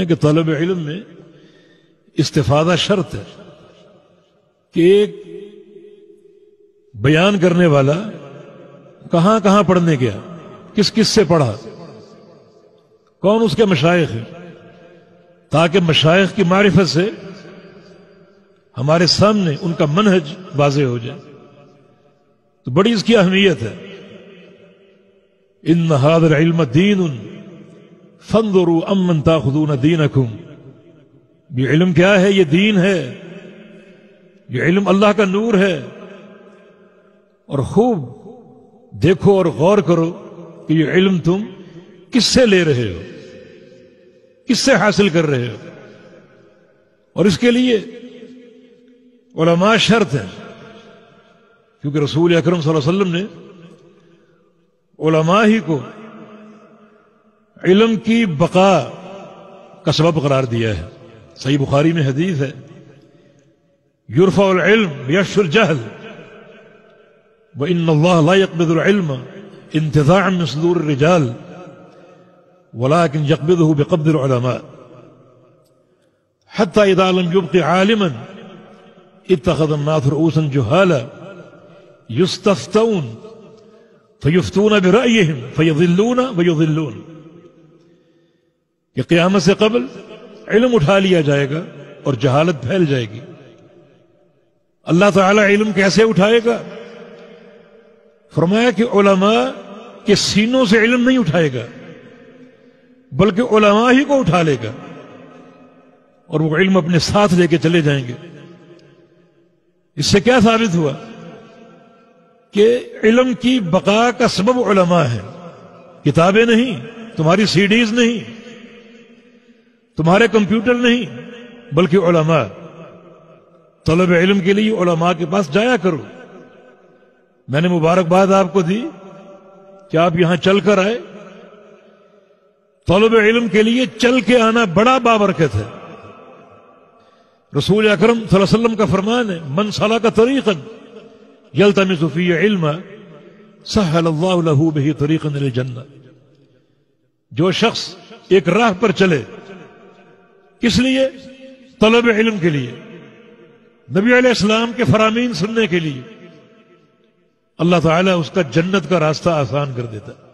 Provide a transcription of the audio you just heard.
کہ طلب علم میں استفادہ شرط ہے کہ ایک بیان کرنے والا کہاں کہاں پڑھنے گیا، کس کس سے پڑھا، کون اس کے مشائخ ہیں، تاکہ مشائخ کی معرفت سے ہمارے سامنے ان کا منہج واضح ہو جائے. تو بڑی اس کی اہمیت ہے. ان ھذا العلم دین فانظروا امن تاخذون دینکم. یہ علم کیا ہے؟ یہ دین ہے، یہ علم اللہ کا نور ہے. اور خوب دیکھو اور غور کرو کہ یہ علم تم کس سے لے رہے ہو، کس سے حاصل کر رہے ہو. اور اس کے لیے علماء شرط ہیں، کیونکہ رسول اکرم صلی اللہ علیہ وسلم نے علماء ہی کو علم کی بقا کا سبب قرار دیا ہے. صحیح بخاری میں حدیث ہے، یرفع العلم بیشر الجہل وان اللہ لا يقبض العلم انتزاعا من صدور الرجال ولكن يقبضه بقبض العلماء حتى اذا لم يبق عالما اتخذ الناس رؤوسا جهالا يستفتون فيفتون برأيهم فيضلون ويضلون. کہ قیامت سے قبل علم اٹھا لیا جائے گا اور جہالت پھیل جائے گی. اللہ تعالی علم کیسے اٹھائے گا؟ فرمایا کہ علماء کے سینوں سے علم نہیں اٹھائے گا، بلکہ علماء ہی کو اٹھا لے گا اور وہ علم اپنے ساتھ لے کے چلے جائیں گے. اس سے کیا ثابت ہوا کہ علم کی بقا کا سبب علماء ہے، کتابیں نہیں، تمہاری سی ڈیز نہیں، تمہارے کمپیوٹر نہیں، بلکہ علماء. طلب علم کے لیے علماء کے پاس جایا کرو. میں نے مبارکباد آپ کو دی کہ آپ یہاں چل کر آئے. طلب علم کے لیے چل کے آنا بڑا بابرکت ہے. رسول اکرم صلی اللہ علیہ وسلم کا فرمان ہے، من سلک طریقا یلتمس فیہ علما سہل اللہ لہ بہ طریقا الی الجنہ. جو شخص ایک راہ پر چلے، کس لیے؟ طلب علم کے لیے، نبی علیہ السلام کے فرامین سننے کے لیے، اللہ تعالیٰ اس کا جنت کا راستہ آسان کر دیتا ہے.